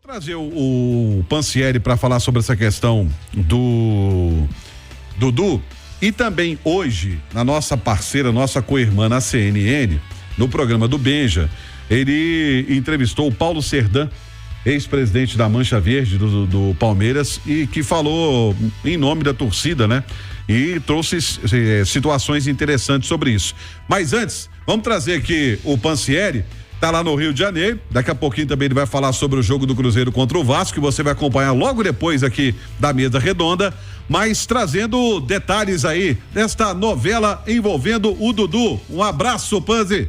Trazer o Pansieri para falar sobre essa questão do Dudu e também hoje, na nossa parceira, nossa co-irmã na CNN, no programa do Benja, ele entrevistou o Paulo Serdã, ex-presidente da Mancha Verde do Palmeiras, e que falou em nome da torcida, né? E trouxe situações interessantes sobre isso. Mas antes, vamos trazer aqui o Pansieri. Tá lá no Rio de Janeiro, daqui a pouquinho também ele vai falar sobre o jogo do Cruzeiro contra o Vasco, que você vai acompanhar logo depois aqui da mesa redonda, mas trazendo detalhes aí desta novela envolvendo o Dudu. Um abraço, Panzi.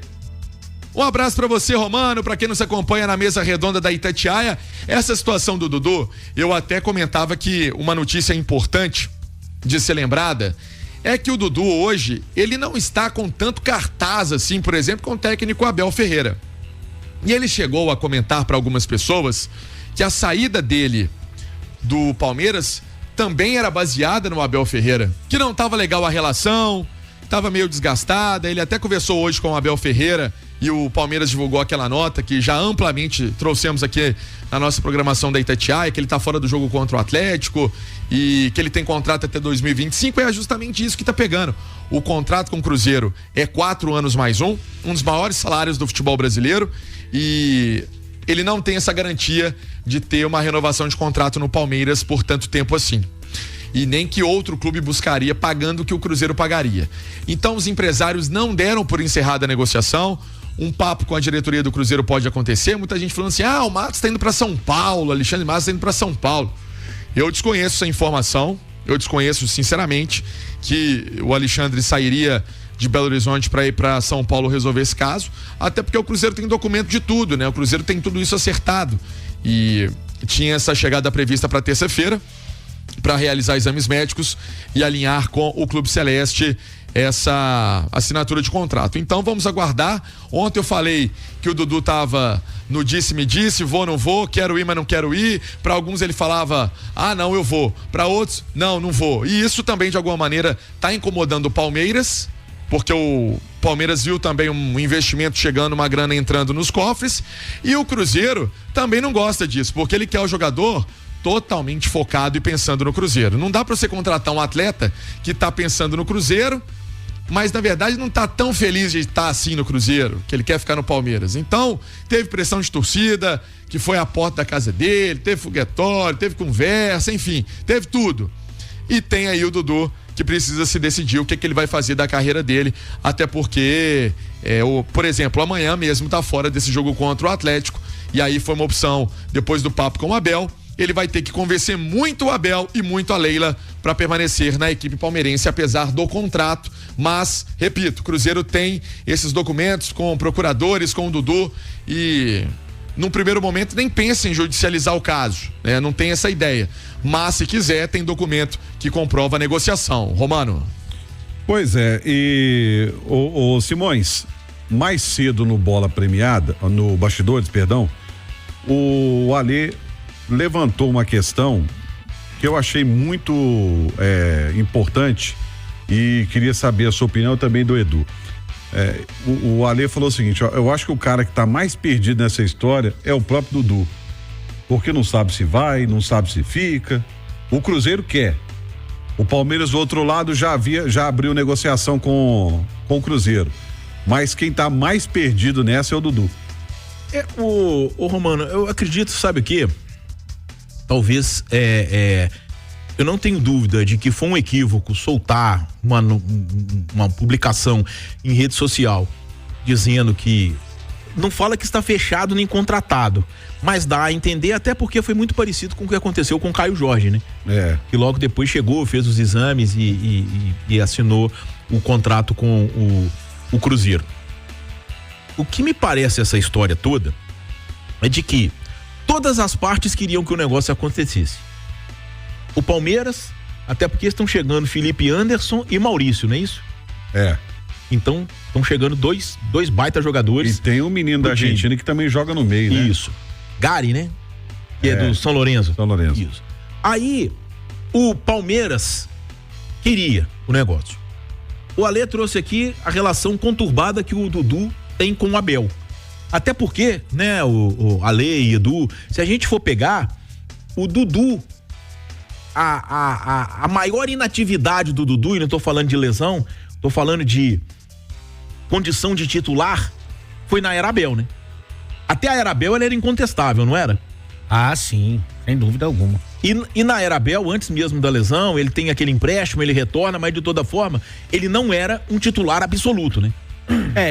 Um abraço pra você, Romano, pra quem nos acompanha na mesa redonda da Itatiaia. Essa situação do Dudu, eu até comentava que uma notícia importante de ser lembrada é que o Dudu hoje, ele não está com tanto cartaz assim, por exemplo, com o técnico Abel Ferreira. E ele chegou a comentar para algumas pessoas que a saída dele do Palmeiras também era baseada no Abel Ferreira, que não estava legal a relação, estava meio desgastada. Ele até conversou hoje com o Abel Ferreira e o Palmeiras divulgou aquela nota que já amplamente trouxemos aqui na nossa programação da Itatiaia, que ele está fora do jogo contra o Atlético e que ele tem contrato até 2025. É justamente isso que está pegando. O contrato com o Cruzeiro é 4 anos mais um dos maiores salários do futebol brasileiro, e ele não tem essa garantia de ter uma renovação de contrato no Palmeiras por tanto tempo assim. E nem que outro clube buscaria pagando o que o Cruzeiro pagaria. Então os empresários não deram por encerrada a negociação. Um papo com a diretoria do Cruzeiro pode acontecer. Muita gente falando assim: o Matos está indo para São Paulo, Alexandre Matos está indo para São Paulo. Eu desconheço essa informação. Eu desconheço, sinceramente, que o Alexandre sairia de Belo Horizonte para ir para São Paulo resolver esse caso, até porque o Cruzeiro tem documento de tudo, né? O Cruzeiro tem tudo isso acertado e tinha essa chegada prevista para terça-feira para realizar exames médicos e alinhar com o Clube Celeste essa assinatura de contrato. Então vamos aguardar. Ontem eu falei que o Dudu tava no disse-me-disse, vou, não vou, quero ir, mas não quero ir. Para alguns ele falava: não, eu vou. Para outros, não vou. E isso também de alguma maneira tá incomodando o Palmeiras, porque o Palmeiras viu também um investimento chegando, uma grana entrando nos cofres, e o Cruzeiro também não gosta disso, porque ele quer o jogador totalmente focado e pensando no Cruzeiro. Não dá para você contratar um atleta que tá pensando no Cruzeiro, mas na verdade não tá tão feliz de estar assim no Cruzeiro, que ele quer ficar no Palmeiras. Então, teve pressão de torcida, que foi à porta da casa dele, teve foguetório, teve conversa, enfim, teve tudo. E tem aí o Dudu, que precisa se decidir o que ele vai fazer da carreira dele, até porque, por exemplo, amanhã mesmo tá fora desse jogo contra o Atlético, e aí foi uma opção, depois do papo com o Abel, ele vai ter que convencer muito o Abel e muito a Leila para permanecer na equipe palmeirense, apesar do contrato. Mas, repito, o Cruzeiro tem esses documentos com procuradores, com o Dudu, e num primeiro momento nem pensa em judicializar o caso, né? Não tem essa ideia, mas se quiser tem documento que comprova a negociação. Romano. Pois é, e o Simões, mais cedo no Bola Premiada, no Bastidores, perdão, o Alê levantou uma questão que eu achei muito importante e queria saber a sua opinião também do Edu. O Alê falou o seguinte: eu acho que o cara que tá mais perdido nessa história é o próprio Dudu, porque não sabe se vai, não sabe se fica. O Cruzeiro quer, o Palmeiras do outro lado já abriu negociação com o Cruzeiro, mas quem tá mais perdido nessa é o Dudu. O Romano, eu acredito, sabe o quê? Talvez eu não tenho dúvida de que foi um equívoco soltar uma publicação em rede social dizendo que não fala que está fechado nem contratado, mas dá a entender, até porque foi muito parecido com o que aconteceu com o Caio Jorge, né? Que logo depois chegou, fez os exames e assinou o contrato com o Cruzeiro. O que me parece essa história toda é de que todas as partes queriam que o negócio acontecesse. O Palmeiras, até porque estão chegando Felipe Anderson e Maurício, não é isso? Então, estão chegando dois baita jogadores. E tem um menino da Argentina que também joga no meio, né? Isso. Gary, né? Que é do São Lourenço. São Lourenço. Isso. Aí, o Palmeiras queria o negócio. O Alê trouxe aqui a relação conturbada que o Dudu tem com o Abel. Até porque, né, o Ale e Edu, se a gente for pegar o Dudu, a maior inatividade do Dudu, e não tô falando de lesão, tô falando de condição de titular, foi na era Abel, né? Até a era Abel ele era incontestável, não era? Ah, sim, sem dúvida alguma. E na era Abel, antes mesmo da lesão, ele tem aquele empréstimo, ele retorna, mas de toda forma, ele não era um titular absoluto, né?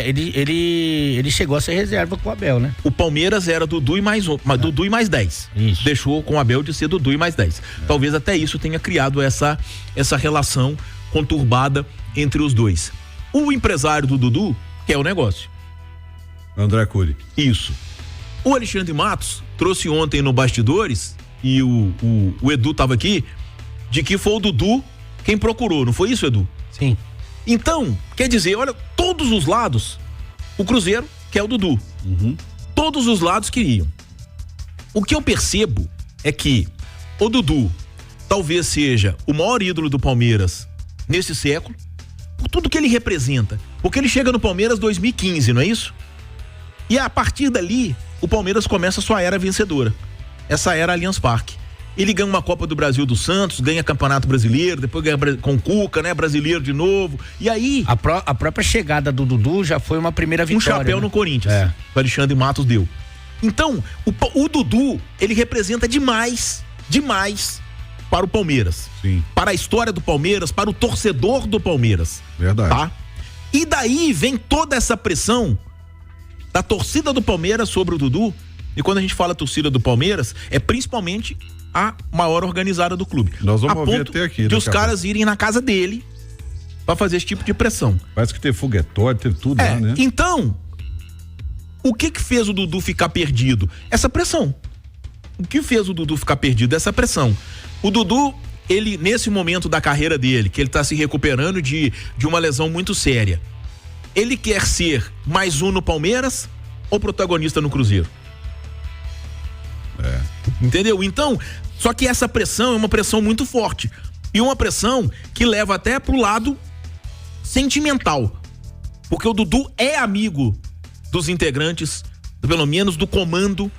Ele chegou a ser reserva com o Abel, né? O Palmeiras era Dudu e mais 10. Isso. Deixou com o Abel de ser Dudu e mais 10. Talvez até isso tenha criado essa relação conturbada entre os dois. O empresário do Dudu quer o negócio. André Cury. Isso. O Alexandre Matos trouxe ontem no Bastidores, e o Edu tava aqui, de que foi o Dudu quem procurou, não foi isso, Edu? Sim. Então, quer dizer, olha, todos os lados, o Cruzeiro quer o Dudu. Todos os lados queriam. O que eu percebo é que o Dudu talvez seja o maior ídolo do Palmeiras nesse século, por tudo que ele representa. Porque ele chega no Palmeiras 2015, não é isso? E a partir dali, o Palmeiras começa a sua era vencedora. Essa era Allianz Parque. Ele ganha uma Copa do Brasil do Santos, ganha Campeonato Brasileiro, depois ganha com o Cuca, né? Brasileiro de novo. E aí... A própria chegada do Dudu já foi uma primeira vitória. Um chapéu, né? No Corinthians. O Alexandre Matos deu. Então, o Dudu, ele representa demais para o Palmeiras. Sim. Para a história do Palmeiras, para o torcedor do Palmeiras. Verdade. Tá? E daí vem toda essa pressão da torcida do Palmeiras sobre o Dudu. E quando a gente fala torcida do Palmeiras, é principalmente a maior organizada do clube. Nós vamos a ouvir ponto até aqui. de os caras irem na casa dele pra fazer esse tipo de pressão. Parece que teve foguetório, teve tudo lá, né? Então, o que fez o Dudu ficar perdido? Essa pressão. O que fez o Dudu ficar perdido? Essa pressão. O Dudu, ele, nesse momento da carreira dele, que ele tá se recuperando de uma lesão muito séria, ele quer ser mais um no Palmeiras ou protagonista no Cruzeiro? Entendeu? Então, só que essa pressão é uma pressão muito forte. E uma pressão que leva até pro lado sentimental. Porque o Dudu é amigo dos integrantes, pelo menos do comando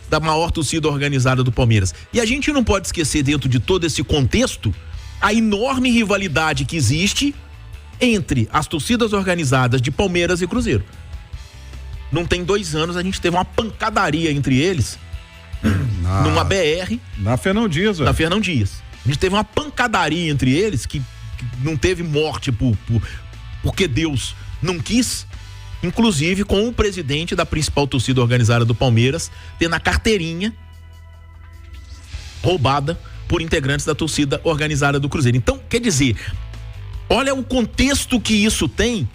da maior torcida organizada do Palmeiras. E a gente não pode esquecer, dentro de todo esse contexto, a enorme rivalidade que existe entre as torcidas organizadas de Palmeiras e Cruzeiro. Não tem 2 anos a gente teve uma pancadaria entre eles numa BR. Na Fernão Dias, velho. Na Fernão Dias. A gente teve uma pancadaria entre eles que não teve morte porque Deus não quis, inclusive com o presidente da principal torcida organizada do Palmeiras tendo a carteirinha roubada por integrantes da torcida organizada do Cruzeiro. Então, quer dizer, olha o contexto que isso tem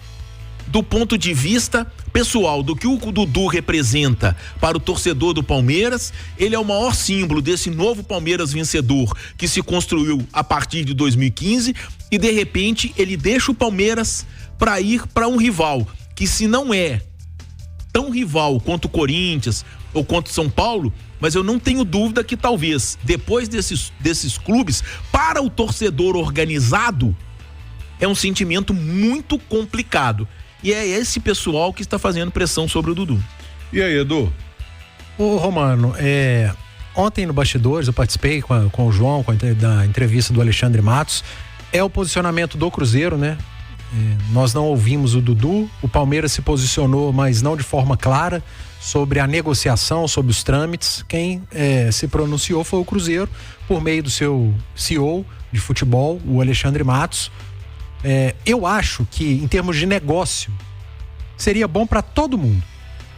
do ponto de vista pessoal, do que o Dudu representa para o torcedor do Palmeiras. Ele é o maior símbolo desse novo Palmeiras vencedor que se construiu a partir de 2015 e de repente ele deixa o Palmeiras para ir para um rival que, se não é tão rival quanto o Corinthians ou quanto o São Paulo, mas eu não tenho dúvida que talvez depois desses clubes, para o torcedor organizado, é um sentimento muito complicado. E é esse pessoal que está fazendo pressão sobre o Dudu. E aí, Edu? Ô, Romano, ontem no Bastidores eu participei com o João, da entrevista do Alexandre Matos. É o posicionamento do Cruzeiro, né? Nós não ouvimos o Dudu, o Palmeiras se posicionou, mas não de forma clara, sobre a negociação, sobre os trâmites. Quem se pronunciou foi o Cruzeiro, por meio do seu CEO de futebol, o Alexandre Matos. Eu acho que, em termos de negócio, seria bom para todo mundo.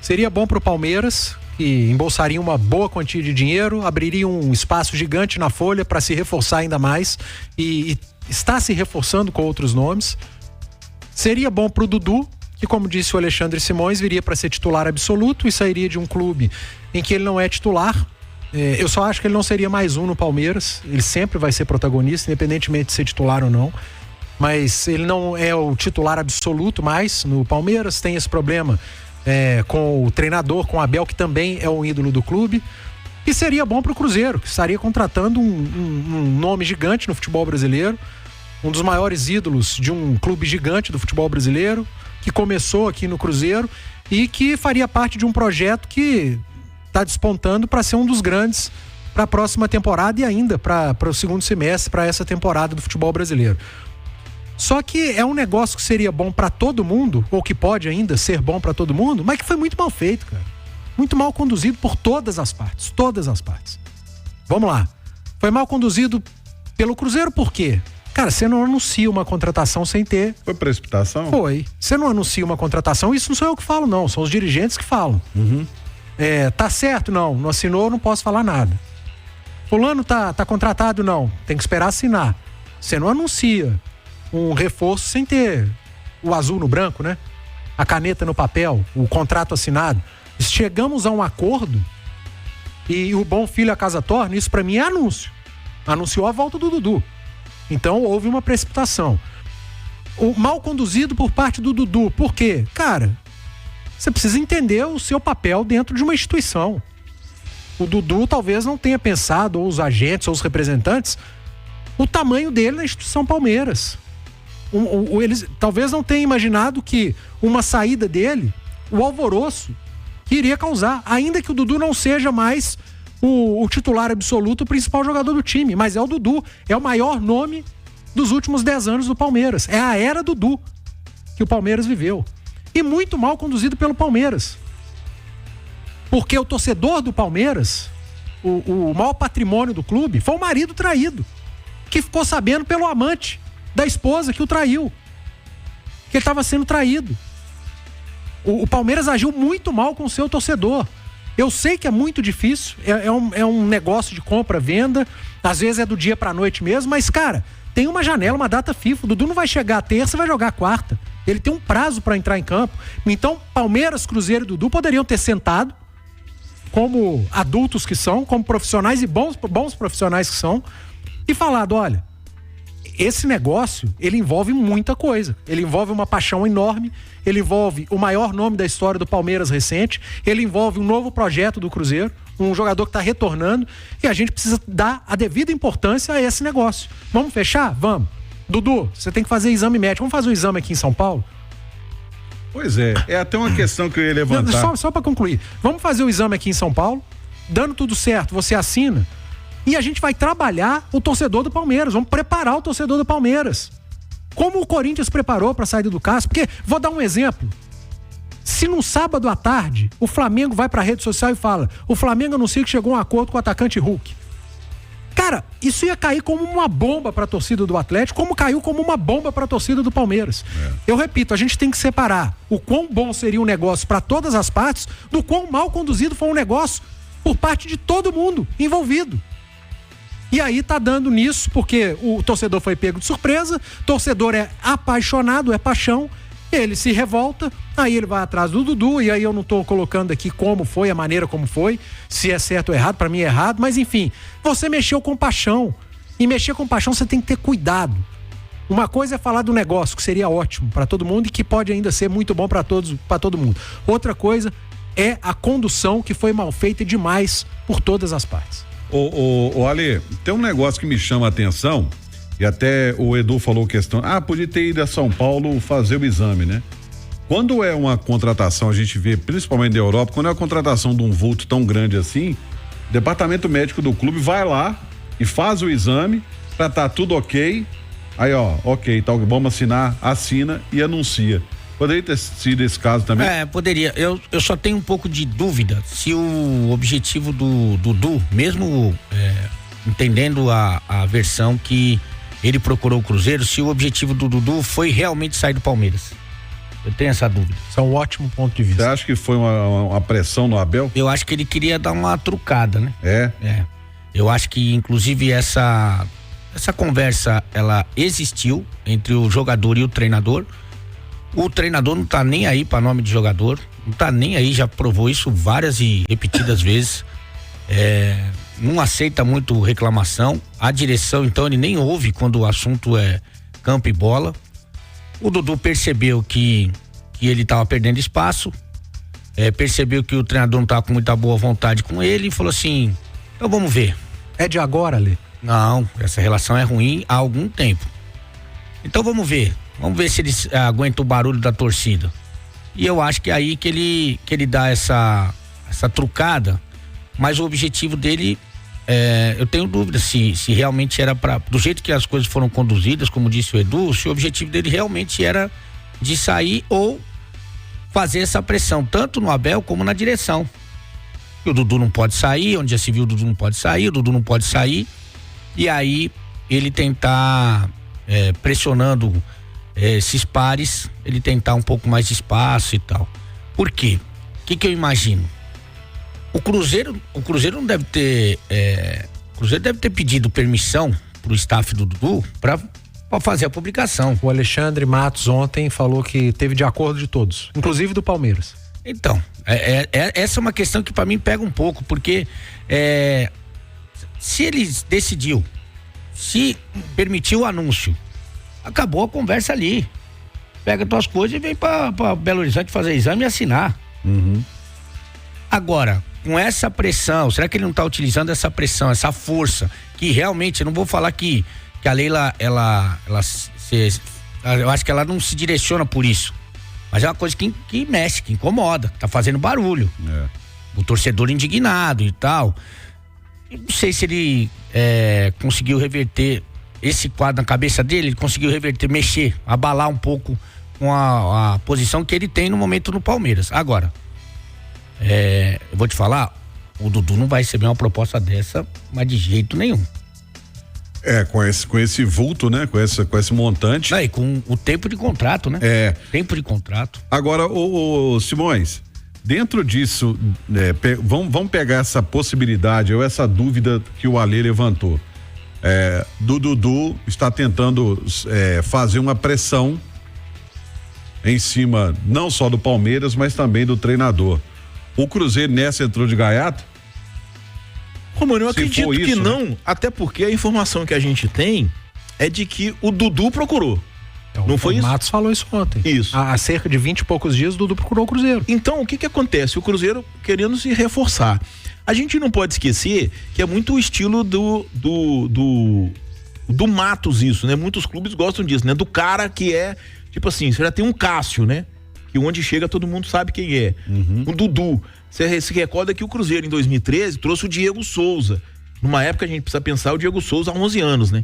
Seria bom para o Palmeiras, que embolsaria uma boa quantia de dinheiro, abriria um espaço gigante na folha para se reforçar ainda mais e está se reforçando com outros nomes. Seria bom para o Dudu, que, como disse o Alexandre Simões, viria para ser titular absoluto e sairia de um clube em que ele não é titular. Eu só acho que ele não seria mais um no Palmeiras. Ele sempre vai ser protagonista, independentemente de ser titular ou não. Mas ele não é o titular absoluto mais no Palmeiras. Tem esse problema com o treinador, com o Abel, que também é um ídolo do clube. E seria bom para o Cruzeiro, que estaria contratando um nome gigante no futebol brasileiro, um dos maiores ídolos de um clube gigante do futebol brasileiro, que começou aqui no Cruzeiro e que faria parte de um projeto que está despontando para ser um dos grandes para a próxima temporada e ainda para o segundo semestre, para essa temporada do futebol brasileiro. Só que é um negócio que seria bom para todo mundo, ou que pode ainda ser bom para todo mundo, mas que foi muito mal feito, cara. Muito mal conduzido por todas as partes. Todas as partes. Vamos lá. Foi mal conduzido pelo Cruzeiro por quê? Cara, você não anuncia uma contratação sem ter... Foi precipitação? Foi. Você não anuncia uma contratação, isso não sou eu que falo, não. São os dirigentes que falam. Tá certo? Não assinou, não posso falar nada. Fulano tá contratado? Não. Tem que esperar assinar. Você não anuncia um reforço sem ter o azul no branco, né? A caneta no papel, o contrato assinado. Chegamos a um acordo e o bom filho a casa torna, isso pra mim é anúncio. Anunciou a volta do Dudu. Então houve uma precipitação. O mal conduzido por parte do Dudu. Por quê? Cara, você precisa entender o seu papel dentro de uma instituição. O Dudu talvez não tenha pensado, ou os agentes, ou os representantes, o tamanho dele na instituição Palmeiras. Eles talvez não tenham imaginado que uma saída dele, o alvoroço que iria causar, ainda que o Dudu não seja mais o titular absoluto, o principal jogador do time, mas é o Dudu, é o maior nome dos últimos 10 anos do Palmeiras, é a era Dudu que o Palmeiras viveu, e muito mal conduzido pelo Palmeiras, porque o torcedor do Palmeiras, o maior patrimônio do clube, foi o marido traído, que ficou sabendo pelo amante da esposa que o traiu, que ele estava sendo traído. O Palmeiras agiu muito mal com o seu torcedor. Eu sei que é muito difícil, é um negócio de compra-venda, às vezes é do dia pra noite mesmo, mas, cara, tem uma janela, uma data FIFA. O Dudu não vai chegar terça, vai jogar quarta. Ele tem um prazo pra entrar em campo. Então, Palmeiras, Cruzeiro e Dudu poderiam ter sentado, como adultos que são, como profissionais e bons profissionais que são, e falado, olha, esse negócio, ele envolve muita coisa. Ele envolve uma paixão enorme, ele envolve o maior nome da história do Palmeiras recente, ele envolve um novo projeto do Cruzeiro, um jogador que está retornando, e a gente precisa dar a devida importância a esse negócio. Vamos fechar? Vamos. Dudu, você tem que fazer exame médico. Vamos fazer um exame aqui em São Paulo? Pois é até uma questão que eu ia levantar. Só para concluir. Vamos fazer o exame aqui em São Paulo, dando tudo certo, você assina, e a gente vai trabalhar o torcedor do Palmeiras, vamos preparar o torcedor do Palmeiras. Como o Corinthians preparou para a saída do Cássio, porque, vou dar um exemplo, se no sábado à tarde o Flamengo vai para a rede social e fala, o Flamengo anuncia que chegou a um acordo com o atacante Hulk. Cara, isso ia cair como uma bomba para a torcida do Atlético, como caiu como uma bomba para a torcida do Palmeiras. Eu repito, a gente tem que separar o quão bom seria um negócio para todas as partes do quão mal conduzido foi um negócio por parte de todo mundo envolvido. E aí tá dando nisso, porque o torcedor foi pego de surpresa, torcedor é apaixonado, é paixão, ele se revolta, aí ele vai atrás do Dudu, e aí eu não tô colocando aqui como foi, a maneira como foi, se é certo ou errado, pra mim é errado, mas enfim, você mexeu com paixão, e mexer com paixão você tem que ter cuidado. Uma coisa é falar do negócio, que seria ótimo pra todo mundo e que pode ainda ser muito bom pra todo mundo. Outra coisa é a condução, que foi mal feita demais por todas as partes. Ale, tem um negócio que me chama a atenção, e até o Edu falou questão, podia ter ido a São Paulo fazer o exame, né? Quando é uma contratação, a gente vê, principalmente da Europa, quando é a contratação de um vulto tão grande assim, o departamento médico do clube vai lá e faz o exame pra tá tudo ok, aí ok, tá, vamos assinar, assina e anuncia. Poderia ter sido esse caso também? Poderia. Eu só tenho um pouco de dúvida se o objetivo do Dudu, mesmo entendendo a versão que ele procurou o Cruzeiro, se o objetivo do Dudu foi realmente sair do Palmeiras. Eu tenho essa dúvida. Isso é um ótimo ponto de vista. Você acha que foi uma pressão no Abel? Eu acho que ele queria dar uma trucada, né? Eu acho que, inclusive, essa conversa, ela existiu entre o jogador e o treinador. O treinador não tá nem aí para nome de jogador, não tá nem aí, já provou isso várias e repetidas vezes, não aceita muito reclamação, a direção então ele nem ouve quando o assunto é campo e bola. O Dudu percebeu que ele tava perdendo espaço, percebeu que o treinador não tava com muita boa vontade com ele e falou assim, então vamos ver. É de agora, Lê? Não, essa relação é ruim há algum tempo. Então vamos ver se eles aguentam o barulho da torcida. E eu acho que é aí que ele dá essa trucada, mas o objetivo dele, eu tenho dúvida se realmente era do jeito que as coisas foram conduzidas, como disse o Edu, se o objetivo dele realmente era de sair ou fazer essa pressão, tanto no Abel como na direção. E o Dudu não pode sair, onde já se viu o Dudu não pode sair, o Dudu não pode sair, e aí ele tentar pressionando esses pares, ele tentar um pouco mais de espaço e tal. Por quê? O que eu imagino? O Cruzeiro não deve ter, o Cruzeiro deve ter pedido permissão pro staff do Dudu para fazer a publicação. O Alexandre Matos ontem falou que teve de acordo de todos, inclusive do Palmeiras. Então, essa é uma questão que para mim pega um pouco, porque se ele decidiu, se permitiu o anúncio, acabou a conversa ali. Pega tuas coisas e vem pra Belo Horizonte fazer exame e assinar. Uhum. Agora, com essa pressão, será que ele não tá utilizando essa pressão, essa força, que realmente, eu não vou falar que a Leila, eu acho que ela não se direciona por isso, mas é uma coisa que mexe, que incomoda, que tá fazendo barulho. O torcedor indignado e tal. Eu não sei se ele conseguiu reverter esse quadro na cabeça dele, ele conseguiu reverter, mexer, abalar um pouco com a posição que ele tem no momento no Palmeiras. Agora, eu vou te falar, o Dudu não vai receber uma proposta dessa, mas de jeito nenhum. Com esse vulto, né? Com esse montante. E com o tempo de contrato, né? Tempo de contrato. Agora, o Simões, dentro disso, vamos pegar essa possibilidade ou essa dúvida que o Alê levantou. Do Dudu está tentando fazer uma pressão em cima não só do Palmeiras, mas também do treinador. O Cruzeiro nessa entrou de gaiato? Romano, eu acredito que não, né? Até porque a informação que a gente tem é de que o Dudu procurou. Não foi isso? O Matos falou isso ontem. Isso. Há cerca de 20 e poucos dias o Dudu procurou o Cruzeiro. Então, o que acontece? O Cruzeiro querendo se reforçar. A gente não pode esquecer que é muito o estilo do Matos isso, né? Muitos clubes gostam disso, né? Do cara que tipo assim, você já tem um Cássio, né? Que onde chega todo mundo sabe quem é. Uhum. O Dudu. Você se recorda que o Cruzeiro em 2013 trouxe o Diego Souza. Numa época a gente precisa pensar o Diego Souza há 11 anos, né?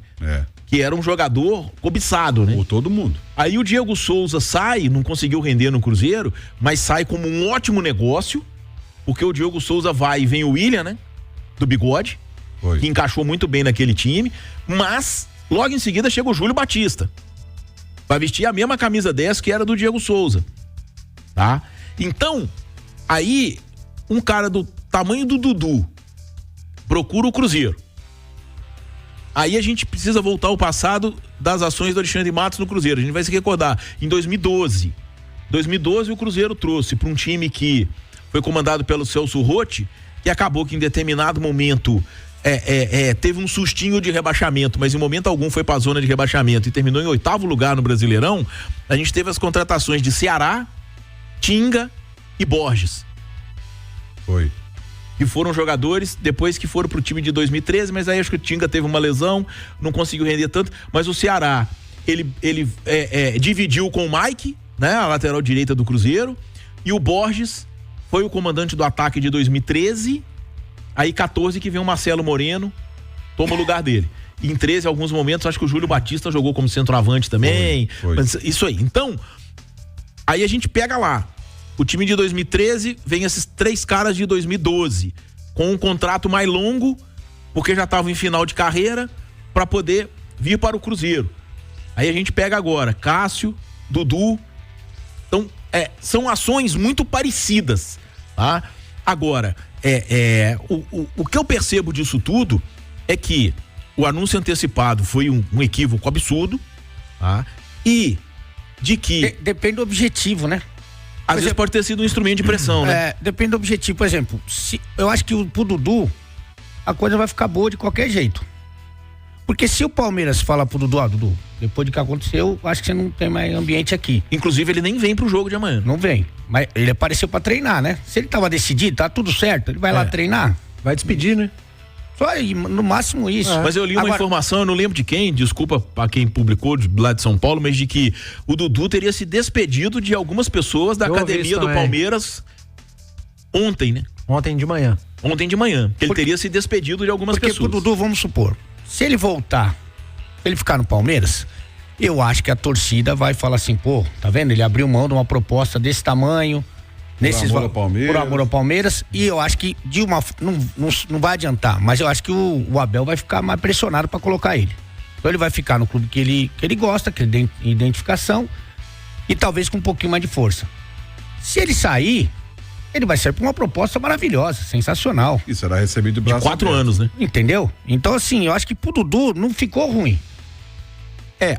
Que era um jogador cobiçado, né? Por todo mundo. Aí o Diego Souza sai, não conseguiu render no Cruzeiro, mas sai como um ótimo negócio, porque o Diego Souza vai e vem o William, né? Do Bigode, que encaixou muito bem naquele time, mas logo em seguida chega o Júlio Batista. Vai vestir a mesma camisa 10 que era do Diego Souza, tá? Então, aí um cara do tamanho do Dudu procura o Cruzeiro. Aí a gente precisa voltar ao passado das ações do Alexandre Matos no Cruzeiro. A gente vai se recordar, em 2012 o Cruzeiro trouxe para um time que foi comandado pelo Celso Rotti, que acabou que em determinado momento teve um sustinho de rebaixamento, mas em momento algum foi para a zona de rebaixamento e terminou em 8º lugar no Brasileirão. A gente teve as contratações de Ceará, Tinga e Borges. E foram jogadores depois que foram pro time de 2013, mas aí acho que o Tinga teve uma lesão, não conseguiu render tanto, mas o Ceará, ele dividiu com o Mike, né, a lateral direita do Cruzeiro, e o Borges foi o comandante do ataque de 2013, aí 14 que vem o Marcelo Moreno, toma o lugar dele. E em 13, alguns momentos, acho que o Júlio Batista jogou como centroavante também. Mas isso aí. Então, aí a gente pega lá. O time de 2013 vem esses 3 caras de 2012, com um contrato mais longo, porque já estavam em final de carreira, para poder vir para o Cruzeiro. Aí a gente pega agora Cássio, Dudu. Então, são ações muito parecidas, tá? Agora, o que eu percebo disso tudo é que o anúncio antecipado foi um equívoco absurdo, tá? E de que... Depende do objetivo, né? Às vezes pode ter sido um instrumento de pressão, né? Depende do objetivo. Por exemplo, eu acho que pro Dudu a coisa vai ficar boa de qualquer jeito. Porque se o Palmeiras fala pro Dudu, Dudu, depois do que aconteceu, acho que você não tem mais ambiente aqui. Inclusive ele nem vem pro jogo de amanhã. Não vem. Mas ele apareceu pra treinar, né? Se ele tava decidido, tá tudo certo, ele vai lá treinar. Vai despedir, né? Só aí, no máximo isso. Mas eu li uma informação, eu não lembro de quem, desculpa a quem publicou lá de São Paulo, mas de que o Dudu teria se despedido de algumas pessoas da academia do Palmeiras ontem, né? Ontem de manhã. Ele teria se despedido de algumas pessoas. Porque o Dudu, vamos supor, se ele voltar, ele ficar no Palmeiras, eu acho que a torcida vai falar assim, pô, tá vendo? Ele abriu mão de uma proposta desse tamanho, por amor ao Palmeiras, e eu acho que não vai adiantar, mas eu acho que o Abel vai ficar mais pressionado para colocar ele. Então ele vai ficar no clube que ele gosta, que ele tem identificação, e talvez com um pouquinho mais de força. Se ele sair, ele vai sair por uma proposta maravilhosa, sensacional. E será recebido de 4 anos, né? Entendeu? Então assim, eu acho que pro Dudu não ficou ruim.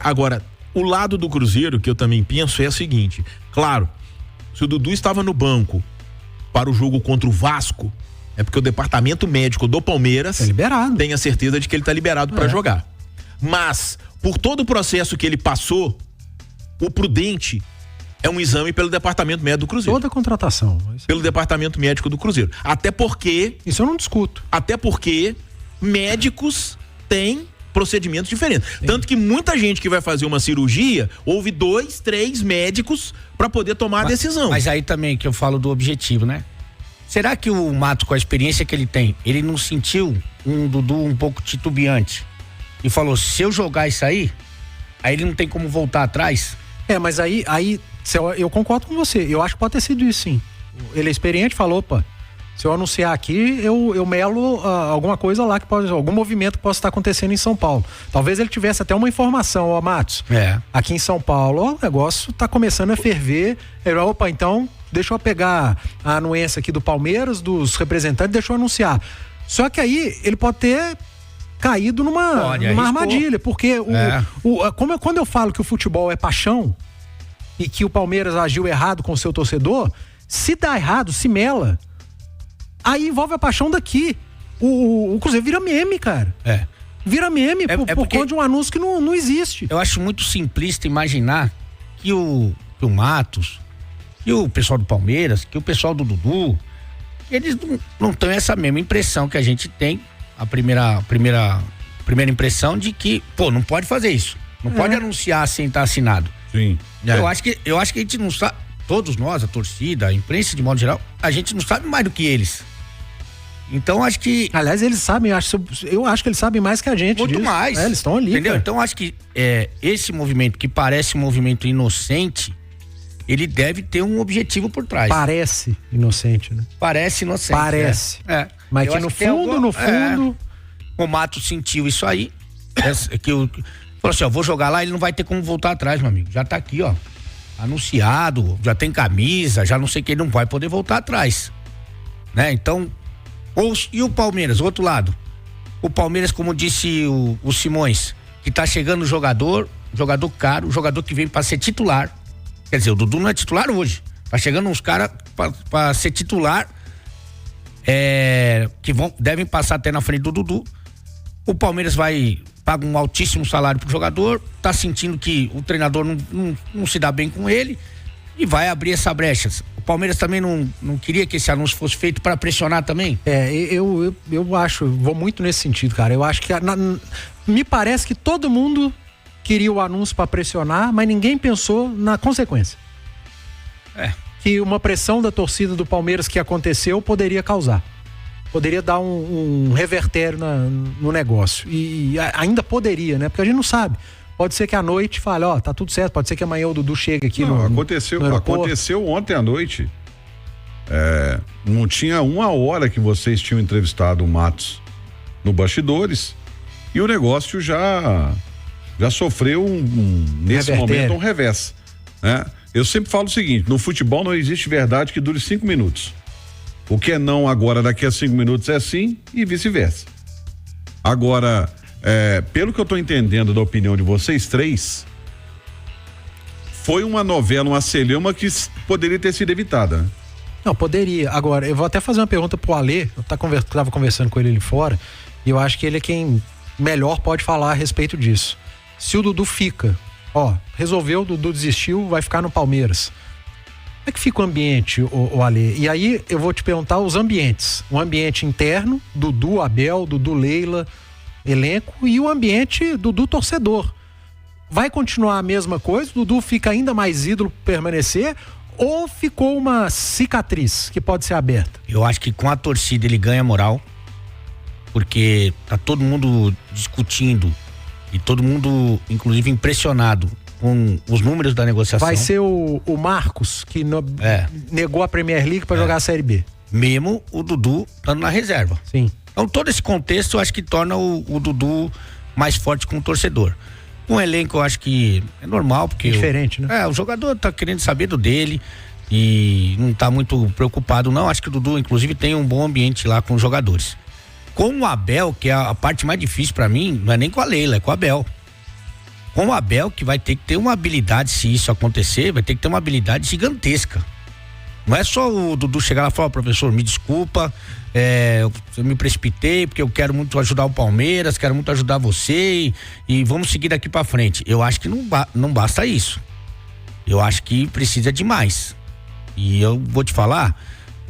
Agora, o lado do Cruzeiro, que eu também penso, é o seguinte, claro, se o Dudu estava no banco para o jogo contra o Vasco, é porque o departamento médico do Palmeiras tem a certeza de que ele está liberado para jogar. Mas, por todo o processo que ele passou, o prudente é um exame pelo departamento médico do Cruzeiro. Toda contratação. Pelo departamento médico do Cruzeiro. Até porque... Isso eu não discuto. Até porque médicos têm procedimentos diferentes. Sim. Tanto que muita gente que vai fazer uma cirurgia, houve 2, 3 médicos para poder tomar a decisão. Mas aí também que eu falo do objetivo, né? Será que o Mato, com a experiência que ele tem, ele não sentiu um Dudu um pouco titubeante? E falou, se eu jogar isso aí ele não tem como voltar atrás? Mas aí eu concordo com você. Eu acho que pode ter sido isso, sim. Ele é experiente, falou, opa, se eu anunciar aqui, eu melo alguma coisa lá, algum movimento que possa estar acontecendo em São Paulo. Talvez ele tivesse até uma informação, Matos. Aqui em São Paulo, o negócio tá começando a ferver. Opa, então, deixa eu pegar a anuência aqui do Palmeiras, dos representantes, deixa eu anunciar. Só que aí, ele pode ter caído numa armadilha, porque quando eu falo que o futebol é paixão e que o Palmeiras agiu errado com o seu torcedor, se dá errado, se mela, aí envolve a paixão daqui. O Cruzeiro vira meme, cara. Vira meme por conta de um anúncio que não existe. Eu acho muito simplista imaginar que o Matos, que o pessoal do Palmeiras, que o pessoal do Dudu, eles não têm essa mesma impressão que a gente tem, a primeira impressão de que, pô, não pode fazer isso. Não pode anunciar sem estar assinado. Sim. Eu acho que a gente não sabe, todos nós, a torcida, a imprensa de modo geral, a gente não sabe mais do que eles. Então acho que... Aliás, eles sabem, eu acho que eles sabem mais que a gente. Muito disso. mais. Eles estão ali. Entendeu? Cara. Então acho que esse movimento, que parece um movimento inocente, ele deve ter um objetivo por trás. Parece inocente, né? Parece inocente. Parece. Mas que no fundo... O Mato sentiu isso aí. Falou assim, vou jogar lá, ele não vai ter como voltar atrás, meu amigo. Já tá aqui, anunciado, já tem camisa, já não sei o que, ele não vai poder voltar atrás. Né? Então, e o Palmeiras, outro lado. O Palmeiras, como disse o Simões, que tá chegando jogador caro, jogador que veio pra ser titular. Quer dizer, o Dudu não é titular hoje. Tá chegando uns caras pra ser titular, que devem passar até na frente do Dudu. O Palmeiras paga um altíssimo salário pro jogador, tá sentindo que o treinador não se dá bem com ele e vai abrir essa brecha. O Palmeiras também não queria que esse anúncio fosse feito para pressionar também? Eu acho, vou muito nesse sentido, cara. Eu acho que me parece que todo mundo queria o anúncio para pressionar, mas ninguém pensou na consequência. Que uma pressão da torcida do Palmeiras que aconteceu poderia causar. Poderia dar um revertério no negócio. E ainda poderia, né? Porque a gente não sabe. Pode ser que à noite fale, tá tudo certo. Pode ser que amanhã o Dudu chegue aqui no aconteceu ontem à noite. Não tinha uma hora que vocês tinham entrevistado o Matos no Bastidores e o negócio já sofreu nesse momento um revés, né? Eu sempre falo o seguinte, no futebol não existe verdade que dure 5 minutos. O que é não agora, daqui a 5 minutos é sim e vice-versa. Agora, pelo que eu tô entendendo da opinião de vocês três, foi uma novela, uma celeuma que poderia ter sido evitada, né? Não, poderia. Agora, eu vou até fazer uma pergunta pro Alê, eu tava conversando com ele ali fora, e eu acho que ele é quem melhor pode falar a respeito disso. Se o Dudu fica, resolveu, o Dudu desistiu, vai ficar no Palmeiras. é que fica o ambiente, o Ale? E aí eu vou te perguntar os ambientes. O ambiente interno, Dudu, Abel, Dudu, Leila, elenco, e o ambiente Dudu torcedor. Vai continuar a mesma coisa? Dudu fica ainda mais ídolo por permanecer? Ou ficou uma cicatriz que pode ser aberta? Eu acho que com a torcida ele ganha moral, porque tá todo mundo discutindo e todo mundo, inclusive, impressionado com os números da negociação. Vai ser o Marcos que negou a Premier League para jogar a Série B. Mesmo o Dudu estando na reserva. Sim. Então todo esse contexto eu acho que torna o Dudu mais forte como torcedor. Um elenco eu acho que é normal, porque... Diferente, né? O jogador tá querendo saber do dele e não tá muito preocupado não. Acho que o Dudu, inclusive, tem um bom ambiente lá com os jogadores. Com o Abel, que é a parte mais difícil pra mim, não é nem com a Leila, é com o Abel. Com o Abel, que vai ter que ter uma habilidade, se isso acontecer, vai ter que ter uma habilidade gigantesca. Não é só o Dudu chegar lá e falar, professor, me desculpa, eu me precipitei porque eu quero muito ajudar o Palmeiras, quero muito ajudar você e vamos seguir daqui pra frente. Eu acho que não basta isso. Eu acho que precisa de mais. E eu vou te falar,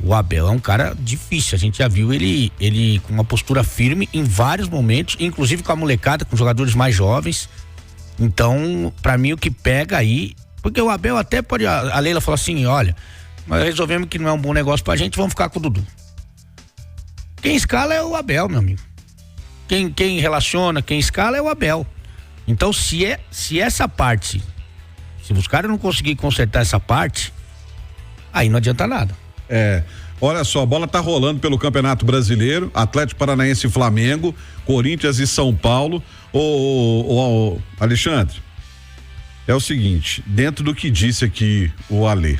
o Abel é um cara difícil, a gente já viu ele com uma postura firme em vários momentos, inclusive com a molecada, com jogadores mais jovens. Então, pra mim o que pega aí, porque o Abel até pode, a Leila falou assim, olha, nós resolvemos que não é um bom negócio pra gente, vamos ficar com o Dudu. Quem escala é o Abel, meu amigo. Quem relaciona, quem escala é o Abel. Então, se essa parte, se os caras não conseguirem consertar essa parte, aí não adianta nada. Olha só, a bola tá rolando pelo Campeonato Brasileiro, Atlético Paranaense e Flamengo, Corinthians e São Paulo. Ô, Alexandre, é o seguinte, dentro do que disse aqui o Alê,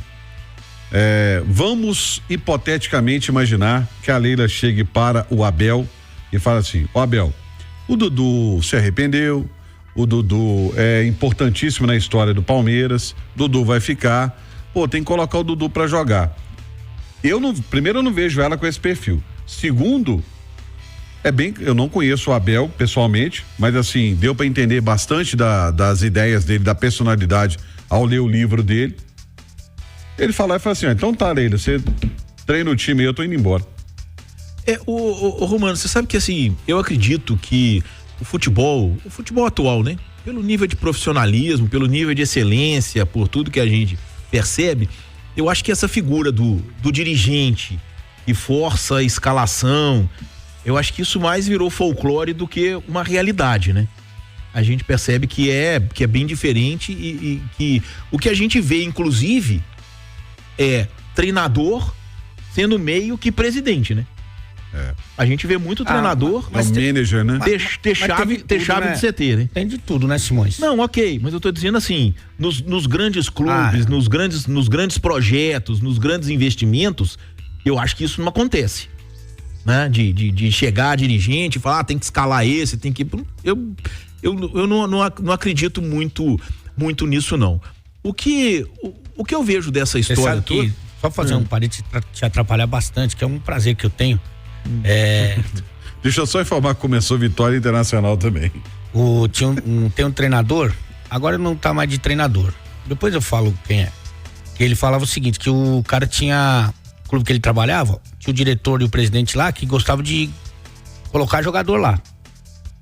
vamos hipoteticamente imaginar que a Leila chegue para o Abel e fala assim, Abel, o Dudu se arrependeu, o Dudu é importantíssimo na história do Palmeiras, Dudu vai ficar, tem que colocar o Dudu para jogar. Primeiro, eu não vejo ela com esse perfil. Segundo, eu não conheço o Abel pessoalmente, mas assim, deu para entender bastante das ideias dele, da personalidade ao ler o livro dele. Ele fala assim, então tá, Leila, você treina o time e eu tô indo embora. O Romano, você sabe que assim, eu acredito que o futebol atual, né? Pelo nível de profissionalismo, pelo nível de excelência, por tudo que a gente percebe, eu acho que essa figura do dirigente que força a escalação, eu acho que isso mais virou folclore do que uma realidade, né? A gente percebe que é bem diferente e que o que a gente vê, inclusive, é treinador sendo meio que presidente, né? A gente vê muito treinador, manager, né? Ter chave de CT, né? Tem de tudo, né, Simões? Não, ok, mas eu tô dizendo assim, nos grandes clubes, nos grandes projetos, nos grandes investimentos, eu acho que isso não acontece, né? De chegar dirigente e falar, tem que escalar esse, tem que... Eu não acredito muito nisso, não. O que eu vejo dessa história toda... Só fazer um parênteses pra te atrapalhar bastante, que é um prazer que eu tenho. Deixa eu só informar que começou Vitória Internacional também. Tem um treinador, agora não tá mais de treinador. Depois eu falo quem é. Que ele falava o seguinte, que o cara tinha, o clube que ele trabalhava, tinha o diretor e o presidente lá que gostava de colocar jogador lá.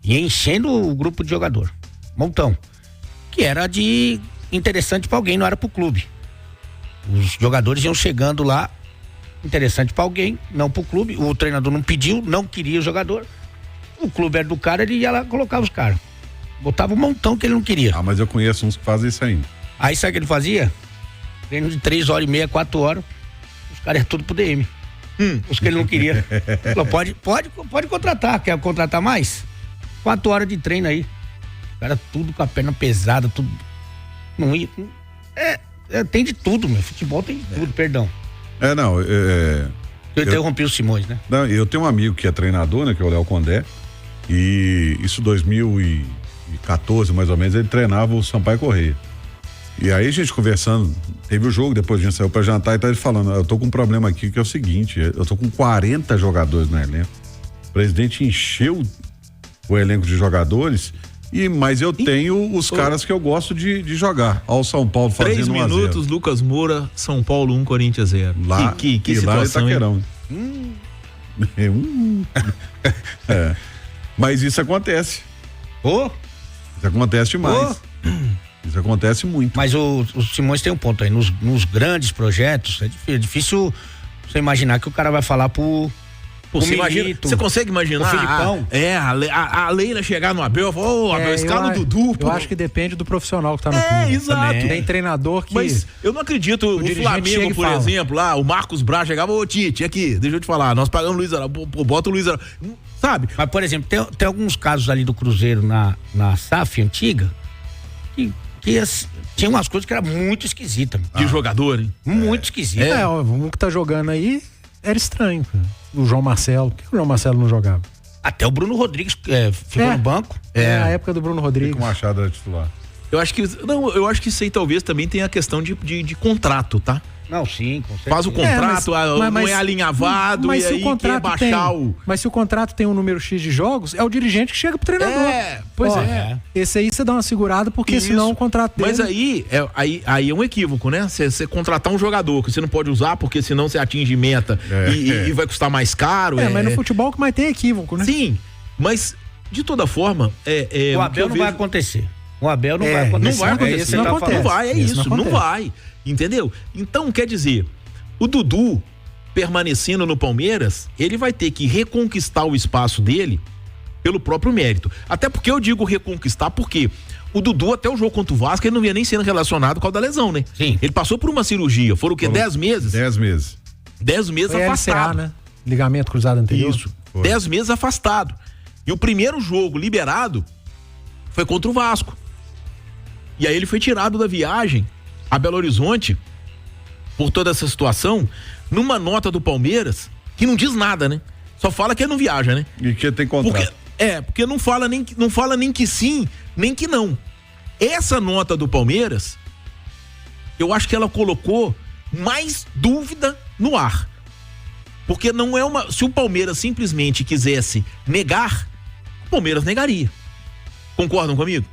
E enchendo o grupo de jogador. Montão. Que era de interessante pra alguém, não era pro clube. Os jogadores iam chegando lá, interessante pra alguém, não pro clube. O treinador não pediu, não queria o jogador. O clube era do cara, ele ia lá colocar os caras. Botava um montão que ele não queria. Mas eu conheço uns que fazem isso ainda. Aí sabe o que ele fazia? Treino de 3h30, 4 horas. Os caras é tudo pro DM. Os que ele não queria. Falou, pode contratar. Quer contratar mais? 4 horas de treino aí. Os caras tudo com a perna pesada, tudo. Não ia. Tem de tudo, meu. Futebol tem de tudo, perdão. Eu interrompi o Simões, né? Não, eu tenho um amigo que é treinador, né? Que é o Léo Condé. E isso 2014, mais ou menos, ele treinava o Sampaio Corrêa. E aí a gente conversando, teve o jogo, depois a gente saiu pra jantar e tá ele falando, eu tô com um problema aqui que é o seguinte, eu tô com 40 jogadores no elenco. O presidente encheu o elenco de jogadores Mas eu tenho os caras que eu gosto de jogar. Olha o São Paulo fazendo 3 minutos, Lucas Moura, São Paulo 1, Corinthians 0. Lá, que lá situação, em Itaquerão. Mas isso acontece. Isso acontece demais. Isso acontece muito. Mas o Simões tem um ponto aí. Nos grandes projetos, é difícil você imaginar que o cara vai falar pro você consegue imaginar? O Filipão? A Leila chegar no Abel e falar, Abel, escala o Dudu. Eu acho que depende do profissional que tá no clube. Exato. Também. Tem treinador que... Mas eu não acredito, o Flamengo, por exemplo, lá, o Marcos Braz chegava, ô Tite, aqui, deixa eu te falar, nós pagamos o Luiz Araújo, bota o Luiz Araújo, sabe? Mas, por exemplo, tem alguns casos ali do Cruzeiro na SAF antiga que tinha umas coisas que eram muito esquisitas. De jogador, hein? Muito esquisita. Um que tá jogando aí era estranho, cara. O João Marcelo. Por que o João Marcelo não jogava? Até o Bruno Rodrigues ficou no banco. A época do Bruno Rodrigues. O Machado era titular. Eu acho que isso aí talvez também tenha a questão de contrato, tá? Não, sim, com certeza. Faz o contrato, não é alinhavado, mas e se aí o contrato quer baixar Mas se o contrato tem um número X de jogos, é o dirigente que chega pro treinador. Pois Esse aí você dá uma segurada, porque senão o contrato dele... Mas aí é um equívoco, né? Você contratar um jogador que você não pode usar, porque senão você atinge meta e vai custar mais caro. Mas no futebol que mais tem equívoco, né? Sim, mas de toda forma... o Abel não vai acontecer. O Abel não vai acontecer. Não vai acontecer. Não vai, não vai. Entendeu? Então, quer dizer, o Dudu permanecendo no Palmeiras, ele vai ter que reconquistar o espaço dele pelo próprio mérito. Até porque eu digo reconquistar, porque o Dudu, até o jogo contra o Vasco, ele não vinha nem sendo relacionado com a da lesão, né? Sim. Ele passou por uma cirurgia. Foram o quê? 10 meses? 10 meses. 10 meses Foi afastado. LCA, né? Ligamento cruzado anterior. Isso. 10 meses afastado. E o primeiro jogo liberado foi contra o Vasco. E aí ele foi tirado da viagem a Belo Horizonte por toda essa situação, numa nota do Palmeiras que não diz nada, né? Só fala que ele não viaja, né? E que tem contrato. Porque não fala nem que sim, nem que não. Essa nota do Palmeiras, eu acho que ela colocou mais dúvida no ar. Porque não é se o Palmeiras simplesmente quisesse negar, o Palmeiras negaria. Concordam comigo?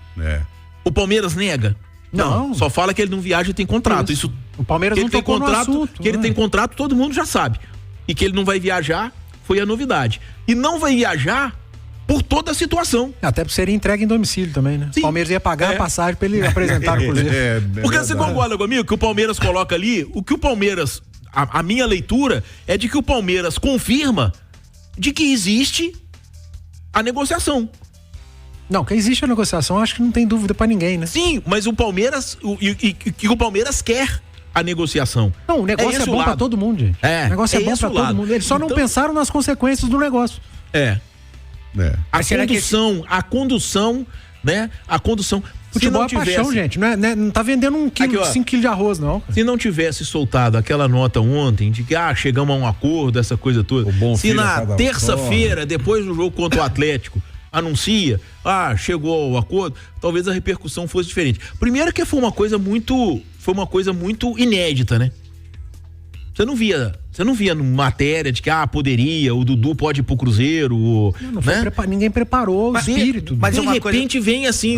O Palmeiras nega? Não, só fala que ele não viaja e tem contrato. Isso, o Palmeiras não tocou no assunto. Que ele tem contrato, todo mundo já sabe. E que ele não vai viajar, foi a novidade. E não vai viajar por toda a situação. Até porque seria entregue em domicílio também, né? Sim. O Palmeiras ia pagar a passagem pra ele apresentar no Cruzeiro. Porque você concorda comigo que o Palmeiras coloca ali, o que o Palmeiras, a minha leitura é de que o Palmeiras confirma de que existe a negociação. Não, que existe a negociação, acho que não tem dúvida pra ninguém, né? Sim, mas o Palmeiras, que o Palmeiras quer a negociação. Não, o negócio é bom pra todo mundo, gente. O negócio é bom pra todo mundo. Eles só não pensaram nas consequências do negócio. A condução, né? A condução. Futebol é paixão, gente. Não tá vendendo 5 quilos de arroz, não. Se não tivesse soltado aquela nota ontem de que chegamos a um acordo, essa coisa toda. Se na terça-feira, depois do jogo contra o Atlético, anuncia, chegou ao acordo, talvez a repercussão fosse diferente. Primeiro que foi uma coisa muito inédita, né? Você não via matéria de que poderia, o Dudu pode ir pro Cruzeiro, ninguém preparou o espírito. Mas de repente vem assim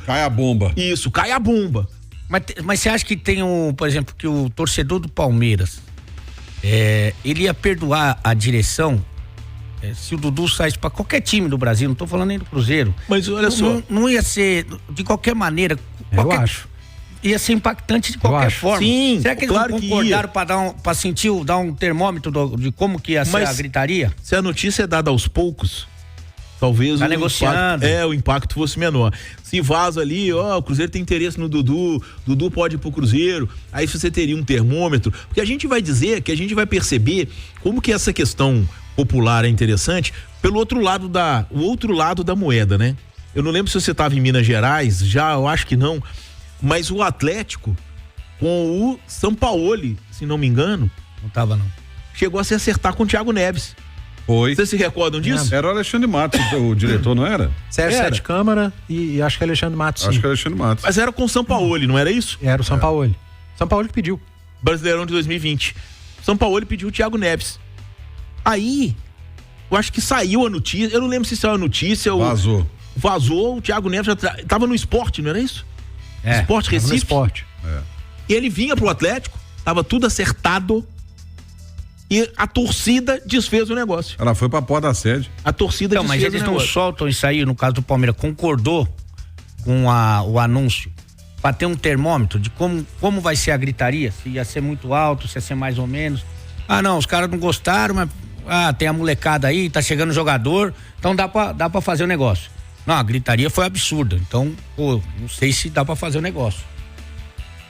cai a bomba. Isso, cai a bomba. Mas você acha que tem por exemplo, que o torcedor do Palmeiras ele ia perdoar a direção se o Dudu saísse pra qualquer time do Brasil, não tô falando nem do Cruzeiro. Mas olha só. Não ia ser, de qualquer maneira. Eu acho. Ia ser impactante de qualquer forma. Sim, será que eles não concordaram pra sentir, dar um termômetro de como que ia ser a gritaria? Se a notícia é dada aos poucos, talvez o impacto fosse menor. Se vaza ali, o Cruzeiro tem interesse no Dudu pode ir pro Cruzeiro, aí você teria um termômetro, porque a gente vai dizer que a gente vai perceber como que essa questão popular é interessante pelo outro lado da moeda, né? Eu não lembro se você estava em Minas Gerais, eu acho que não, mas o Atlético com o Sampaoli, se não me engano, não tava não, chegou a se acertar com o Thiago Neves. Foi. Vocês se recordam disso? Era o Alexandre Matos, o diretor, não era? Sérgio Sete Câmara e acho que é Alexandre Matos. Acho que é Alexandre Matos. Mas era com o Sampaoli, não era isso? Era o Sampaoli. Sampaoli que pediu. Brasileirão de 2020. Sampaoli pediu o Thiago Neves. Aí, eu acho que saiu a notícia, eu não lembro se saiu a notícia ou... vazou, o Thiago Neves já tava no Sport, não era isso? Sport Recife. No Sport. E ele vinha pro Atlético, tava tudo acertado e a torcida desfez o negócio. Ela foi pra porta da sede. A torcida desfez o negócio. Mas eles não soltam isso aí, no caso do Palmeiras, concordou com o anúncio para ter um termômetro de como vai ser a gritaria, se ia ser muito alto, se ia ser mais ou menos. Não, os caras não gostaram, mas tem a molecada aí, tá chegando o jogador, então dá pra fazer o negócio. Não, a gritaria foi absurda, então, não sei se dá pra fazer o negócio.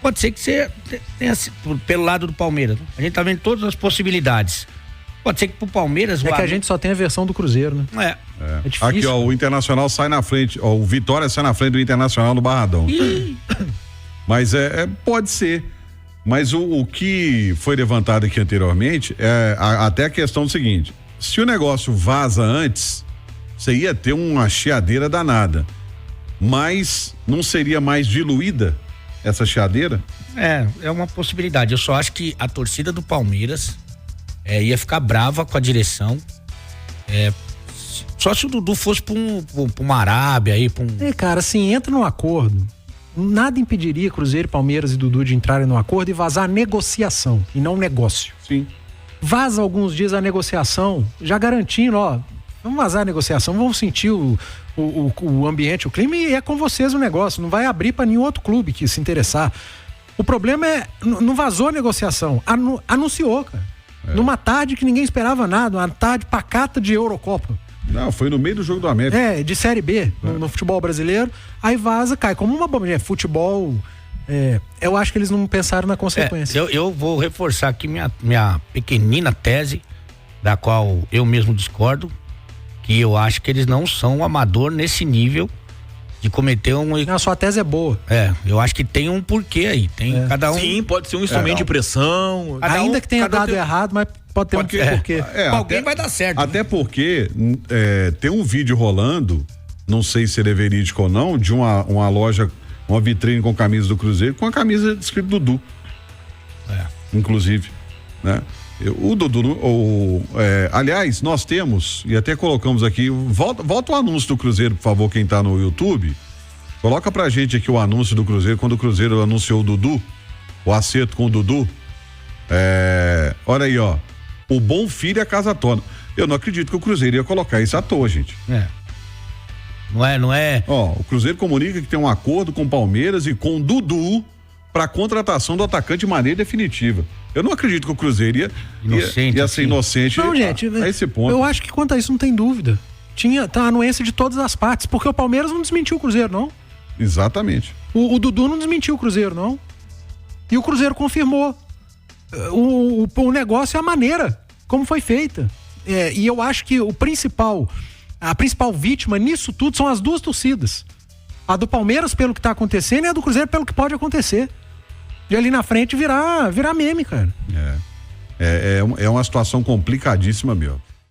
Pode ser que você tenha, pelo lado do Palmeiras, a gente tá vendo todas as possibilidades. Pode ser que pro Palmeiras... que a gente só tem a versão do Cruzeiro, né? É difícil. Aqui, ó, o Internacional sai na frente, o Vitória sai na frente do Internacional no Barradão. Mas pode ser. Mas o que foi levantado aqui anteriormente é até a questão do seguinte: se o negócio vaza antes, você ia ter uma chiadeira danada. Mas não seria mais diluída essa chiadeira? É uma possibilidade. Eu só acho que a torcida do Palmeiras ia ficar brava com a direção. Só se o Dudu fosse pra uma Arábia aí, cara, assim, entra num acordo. Nada impediria Cruzeiro, Palmeiras e Dudu de entrarem num acordo e vazar a negociação e não negócio. Sim. Vaza alguns dias a negociação, já garantindo, vamos vazar a negociação, vamos sentir o ambiente, o clima, e é com vocês o negócio, não vai abrir para nenhum outro clube que se interessar. O problema não vazou a negociação, anunciou, cara. Numa tarde que ninguém esperava nada, uma tarde pacata de Eurocopa. Não, foi no meio do jogo do América. De Série B, no futebol brasileiro. Aí vaza, cai como uma bomba. Futebol, eu acho que eles não pensaram na consequência. Eu vou reforçar aqui minha pequenina tese, da qual eu mesmo discordo, que eu acho que eles não são amador nesse nível de cometer Não, a sua tese é boa. Eu acho que tem um porquê aí. Tem cada um. Sim, pode ser um instrumento de pressão. Ainda que tenha dado errado, mas pode ter um porquê. Alguém vai dar certo. Até porque tem um vídeo rolando, não sei se ele é verídico ou não, de uma loja, uma vitrine com camisa do Cruzeiro, com a camisa escrito Dudu. Inclusive, né? O Dudu, aliás, nós temos, e até colocamos aqui, volta o anúncio do Cruzeiro, por favor, quem tá no YouTube, coloca pra gente aqui o anúncio do Cruzeiro, quando o Cruzeiro anunciou o Dudu, o acerto com o Dudu. Olha aí, ó, o bom filho é casa tona. Eu não acredito que o Cruzeiro ia colocar isso à toa, gente. Não é. O Cruzeiro comunica que tem um acordo com o Palmeiras e com o Dudu para contratação do atacante de maneira definitiva. Eu não acredito que o Cruzeiro ia ser inocente. Não, gente, a esse ponto. Eu acho que quanto a isso não tem dúvida. Tá a anuência de todas as partes, porque o Palmeiras não desmentiu o Cruzeiro, não. Exatamente. O Dudu não desmentiu o Cruzeiro, não. E o Cruzeiro confirmou. O negócio é a maneira como foi feita. E eu acho que a principal vítima nisso tudo são as duas torcidas. A do Palmeiras pelo que tá acontecendo e a do Cruzeiro pelo que pode acontecer. De ali na frente virar meme, cara. É uma situação complicadíssima, meu.